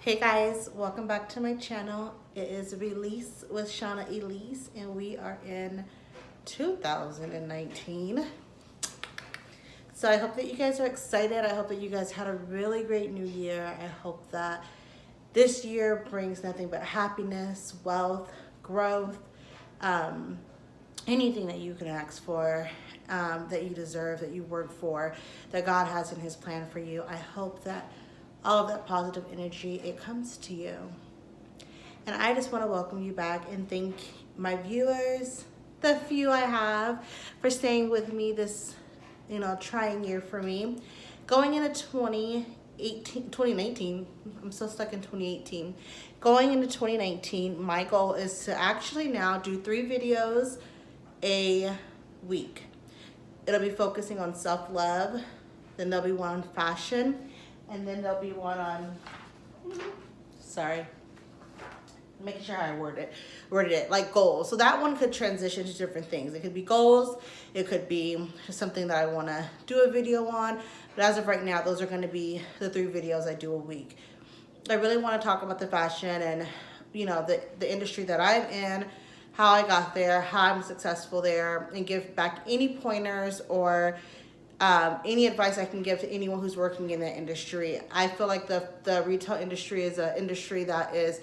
Hey guys, welcome back to my channel. It is Release with Shauna Elise, and we are in 2019. So I hope that you guys are excited. I hope that you guys had a really great new year. I hope that this year brings nothing but happiness, wealth, growth, anything that you can ask for, that you deserve, that you work for, that God has in His plan for you. I hope that all of that positive energy, it comes to you. And I just want to welcome you back and thank my viewers, the few I have, for staying with me this, trying year for me. Going into 2019, I'm so stuck in 2018. Going into 2019, my goal is to actually now do 3 videos a week. It'll be focusing on self-love, then there'll be one on fashion, and then there'll be one on, making sure how I worded it, like goals. So that one could transition to different things. It could be goals, it could be something that I want to do a video on, but as of right now, those are going to be the 3 videos I do a week. I really want to talk about the fashion and, the industry that I'm in, how I got there, how I'm successful there, and give back any pointers or any advice I can give to anyone who's working in that industry. I feel like the retail industry is an industry that is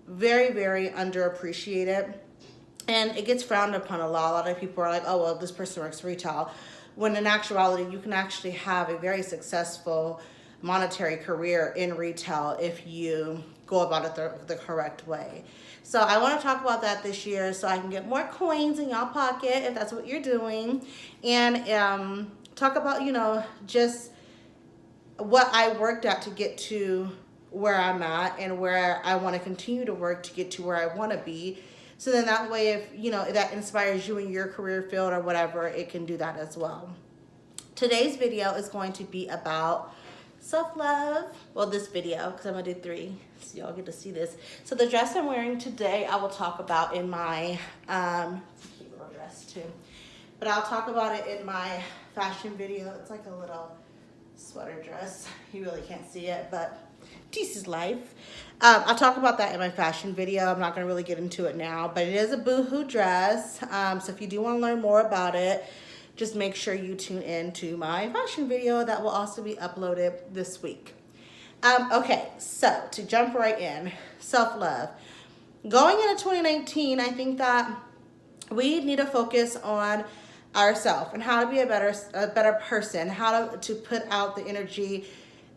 very, very underappreciated, and it gets frowned upon a lot. A lot of people are like, oh, well, this person works retail, when in actuality, you can actually have a very successful monetary career in retail if you go about it the correct way. So I want to talk about that this year so I can get more coins in y'all pocket if that's what you're doing, and talk about, just what I worked at to get to where I'm at and where I want to continue to work to get to where I want to be. So then that way, if, that inspires you in your career field or whatever, it can do that as well. Today's video is going to be about self-love. Well, this video, because I'm going to do 3, so y'all get to see this. So the dress I'm wearing today, I will talk about in my, it's a cute little dress too. But I'll talk about it in my fashion video. It's like a little sweater dress. You really can't see it, but this is life. I'll talk about that in my fashion video. I'm not going to really get into it now, but it is a boohoo dress. So if you do want to learn more about it, just make sure you tune in to my fashion video that will also be uploaded this week. Okay, so to jump right in, self-love. Going into 2019, I think that we need to focus on ourselves and how to be a better person, how to put out the energy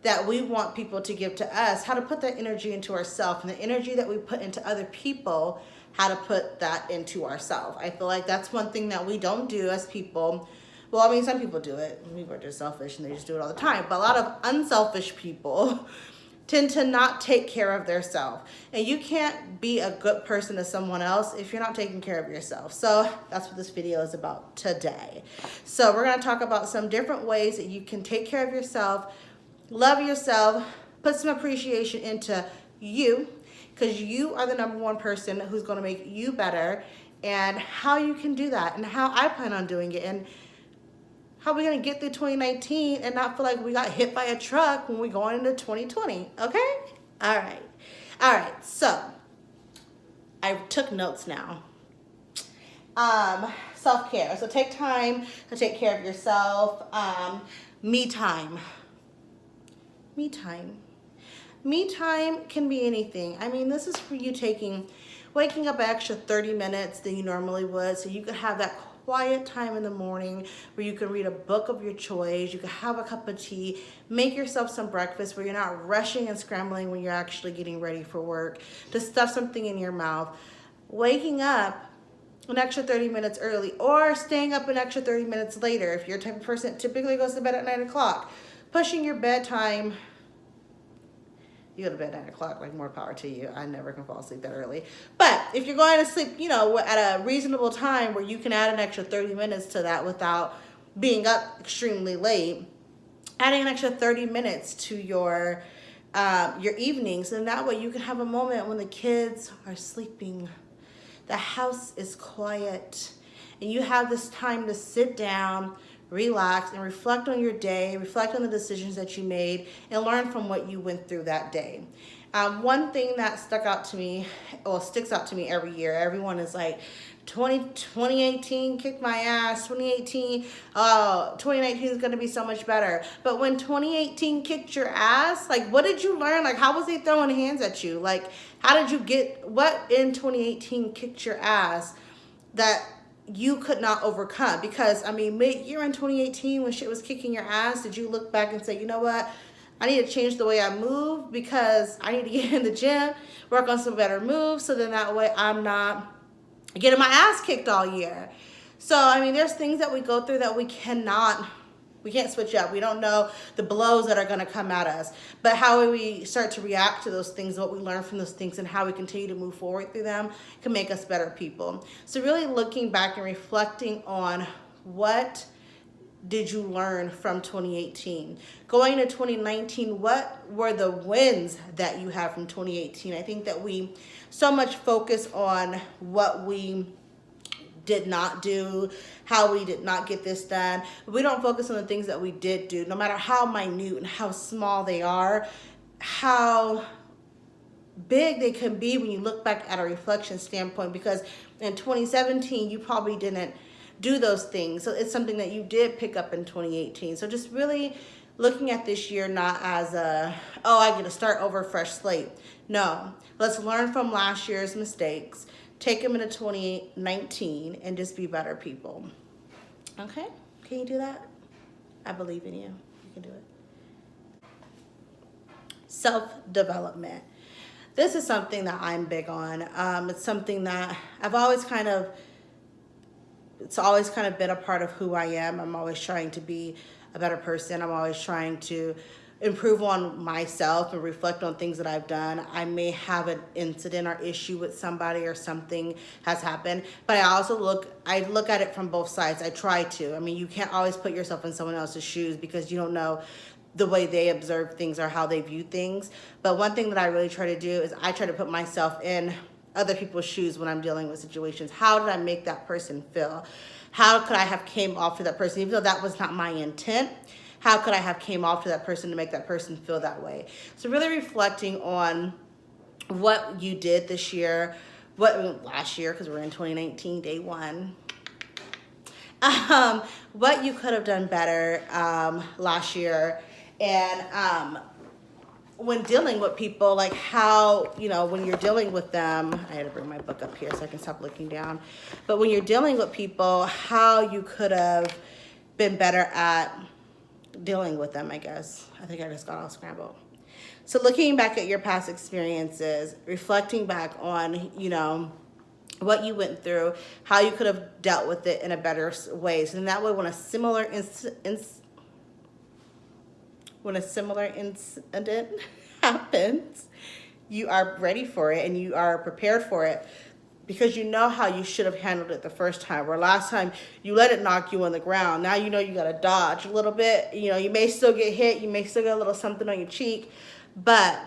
that we want people to give to us, how to put that energy into ourselves, and the energy that we put into other people, how to put that into ourselves. I feel like that's one thing that we don't do as people. Well, I mean, some people do it. People are just selfish and they just do it all the time. But a lot of unselfish people tend to not take care of their self. And you can't be a good person to someone else if you're not taking care of yourself. So that's what this video is about today. So we're going to talk about some different ways that you can take care of yourself, love yourself, put some appreciation into you, because you are the #1 person who's going to make you better, and how you can do that, and how I plan on doing it, and how we're going to get through 2019 and not feel like we got hit by a truck when we're going into 2020, okay? All right, so I took notes now. Self-care. So take time to take care of yourself. Me time. Me time can be anything. I mean, this is for you waking up an extra 30 minutes than you normally would, so you can have that quiet time in the morning where you can read a book of your choice, you can have a cup of tea, make yourself some breakfast where you're not rushing and scrambling when you're actually getting ready for work, to stuff something in your mouth. Waking up an extra 30 minutes early, or staying up an extra 30 minutes later if you're the type of person that typically goes to bed at 9 o'clock. Pushing your bedtime. You go to bed at 9 o'clock, like, more power to you. I never can fall asleep that early. But if you're going to sleep, at a reasonable time where you can add an extra 30 minutes to that without being up extremely late, adding an extra 30 minutes to your evenings, and that way you can have a moment when the kids are sleeping, the house is quiet, and you have this time to sit down, relax, and reflect on your day, reflect on the decisions that you made, and learn from what you went through that day. One thing that sticks out to me every year, everyone is like, 2018 kicked my ass, 2018, 2019 is going to be so much better. But when 2018 kicked your ass, like, what did you learn? Like, how was they throwing hands at you? Like, how did you get, what in 2018 kicked your ass that you could not overcome? Because, I mean, mid-year in 2018, when shit was kicking your ass, did you look back and say, you know what? I need to change the way I move because I need to get in the gym, work on some better moves, so then that way I'm not getting my ass kicked all year. So, I mean, there's things that we go through that we can't switch up. We don't know the blows that are going to come at us. But how we start to react to those things, what we learn from those things, and how we continue to move forward through them can make us better people. So really looking back and reflecting on what did you learn from 2018? Going to 2019, what were the wins that you had from 2018? I think that we so much focus on what we did not do, how we did not get this done. We don't focus on the things that we did do, no matter how minute and how small they are, how big they can be when you look back at a reflection standpoint, because in 2017, you probably didn't do those things. So it's something that you did pick up in 2018. So just really looking at this year not as a, oh, I get to start over, fresh slate. No, let's learn from last year's mistakes, take them into 2019, and just be better people. Okay, can you do that? I believe in you. You can do it. Self-development. This is something that I'm big on. It's something that it's always kind of been a part of who I am. I'm always trying to be a better person. I'm always trying to improve on myself and reflect on things that I've done. I may have an incident or issue with somebody or something has happened, but I also look at it from both sides. I try to. I mean, you can't always put yourself in someone else's shoes because you don't know the way they observe things or how they view things. But one thing that I really try to do is I try to put myself in other people's shoes when I'm dealing with situations. How did I make that person feel? How could I have came off to that person, even though that was not my intent? How could I have came off to that person to make that person feel that way? So really reflecting on what you did this year, last year, because we're in 2019, day one. What you could have done better last year, and when dealing with people, like how, when you're dealing with them, I had to bring my book up here so I can stop looking down. But when you're dealing with people, how you could have been better at dealing with them, I guess. I think I just got all scrambled. So looking back at your past experiences, reflecting back on, what you went through, how you could have dealt with it in a better way. So in that way, when a similar incident happens, you are ready for it and you are prepared for it because you know how you should have handled it the first time. Or last time you let it knock you on the ground. Now you know you got to dodge a little bit. You may still get hit. You may still get a little something on your cheek, but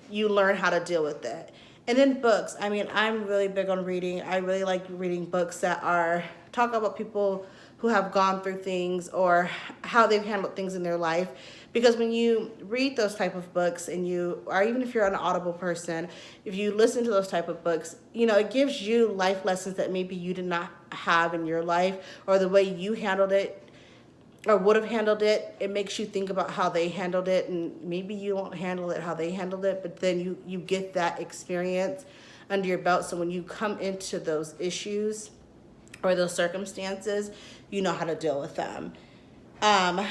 you learn how to deal with it. And then books. I mean, I'm really big on reading. I really like reading books that talk about people who have gone through things or how they've handled things in their life. Because when you read those type of books or even if you're an Audible person, if you listen to those type of books, it gives you life lessons that maybe you did not have in your life, or the way you handled it or would have handled it. It makes you think about how they handled it, and maybe you won't handle it how they handled it, but then you get that experience under your belt. So when you come into those issues or those circumstances, you know how to deal with them. I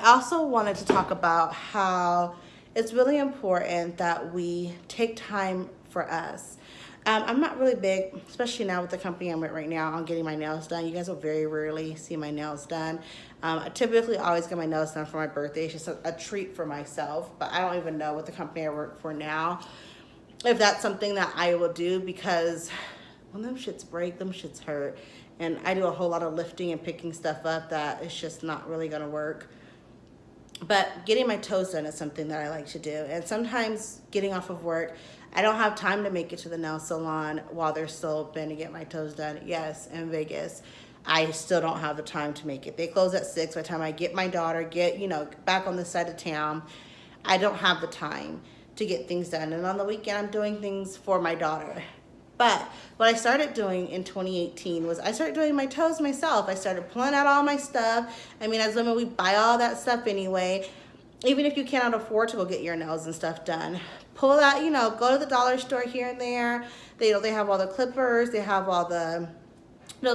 also wanted to talk about how it's really important that we take time for us. I'm not really big, especially now with the company I'm with right now, on getting my nails done. You guys will very rarely see my nails done. I typically always get my nails done for my birthday. It's just a treat for myself, but I don't even know what the company I work for now, if that's something that I will do, because when them shits break, them shits hurt. And I do a whole lot of lifting and picking stuff up that it's just not really gonna work. But getting my toes done is something that I like to do. And sometimes getting off of work, I don't have time to make it to the nail salon while they're still open to get my toes done. Yes, in Vegas. I still don't have the time to make it. They close at 6. By the time I get my daughter, back on this side of town, I don't have the time to get things done. And on the weekend, I'm doing things for my daughter. But what I started doing in 2018 was I started doing my toes myself. I started pulling out all my stuff. I mean, as women, we buy all that stuff anyway. Even if you cannot afford to go get your nails and stuff done, pull out, go to the dollar store here and there. They have all the clippers. They have all the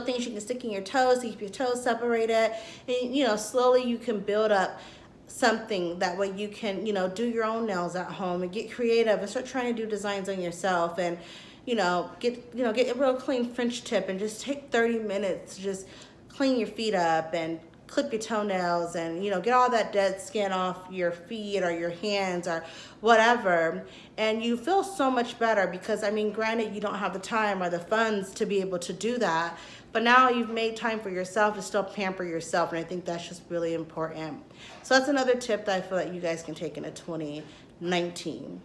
things you can stick in your toes to keep your toes separated. And, slowly you can build up something that way you can, do your own nails at home and get creative and start trying to do designs on yourself and, get a real clean French tip and just take 30 minutes to just clean your feet up and clip your toenails and, get all that dead skin off your feet or your hands or whatever. And you feel so much better because, I mean, granted, you don't have the time or the funds to be able to do that, but now you've made time for yourself to still pamper yourself. And I think that's just really important. So that's another tip that I feel like you guys can take into 2019.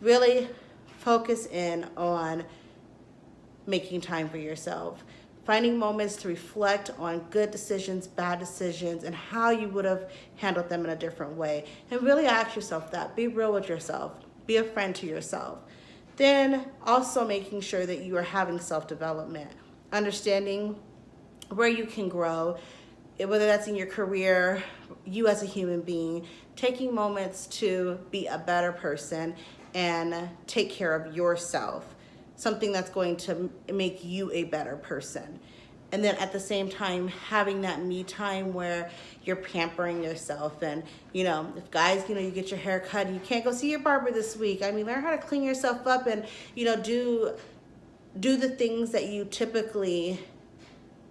Really focus in on making time for yourself. Finding moments to reflect on good decisions, bad decisions, and how you would have handled them in a different way. And really ask yourself that. Be real with yourself. Be a friend to yourself. Then also making sure that you are having self-development. Understanding where you can grow, whether that's in your career, you as a human being, taking moments to be a better person and take care of yourself. Something that's going to make you a better person. And then at the same time, having that me time where you're pampering yourself. And, if guys, you get your hair cut and you can't go see your barber this week, I mean, learn how to clean yourself up and, do the things that you typically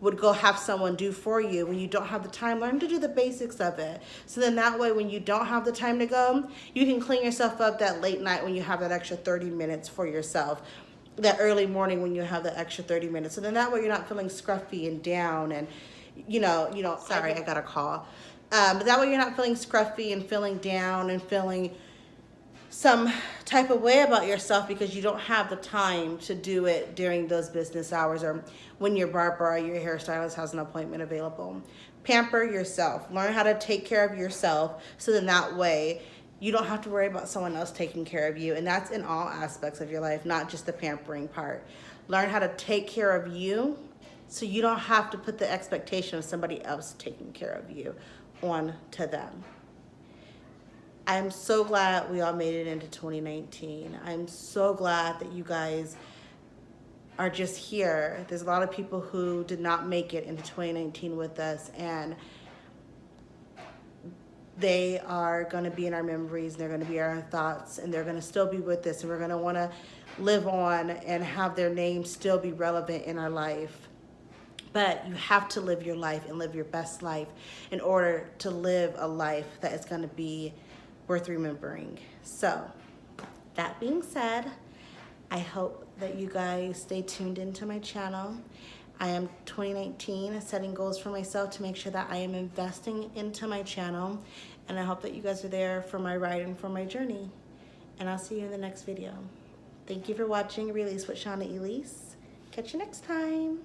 would go have someone do for you when you don't have the time. Learn to do the basics of it. So then that way, when you don't have the time to go, you can clean yourself up that late night when you have that extra 30 minutes for yourself. That early morning when you have the extra 30 minutes. So then that way you're not feeling scruffy and down and, sorry, I got a call. But that way you're not feeling scruffy and feeling down and feeling some type of way about yourself because you don't have the time to do it during those business hours or when your barber or your hairstylist has an appointment available. Pamper yourself. Learn how to take care of yourself so then that way you don't have to worry about someone else taking care of you. And that's in all aspects of your life, not just the pampering part. Learn how to take care of you so you don't have to put the expectation of somebody else taking care of you on to them. I'm so glad we all made it into 2019. I'm so glad that you guys are just here. There's a lot of people who did not make it into 2019 with us, and they are going to be in our memories, and they're going to be in our thoughts, and they're going to still be with us, and we're going to want to live on and have their names still be relevant in our life. But you have to live your life and live your best life in order to live a life that is going to be worth remembering. So that being said, I hope that you guys stay tuned into my channel. I am 2019 setting goals for myself to make sure that I am investing into my channel. And I hope that you guys are there for my ride and for my journey. And I'll see you in the next video. Thank you for watching Release with Shauna Elise. Catch you next time.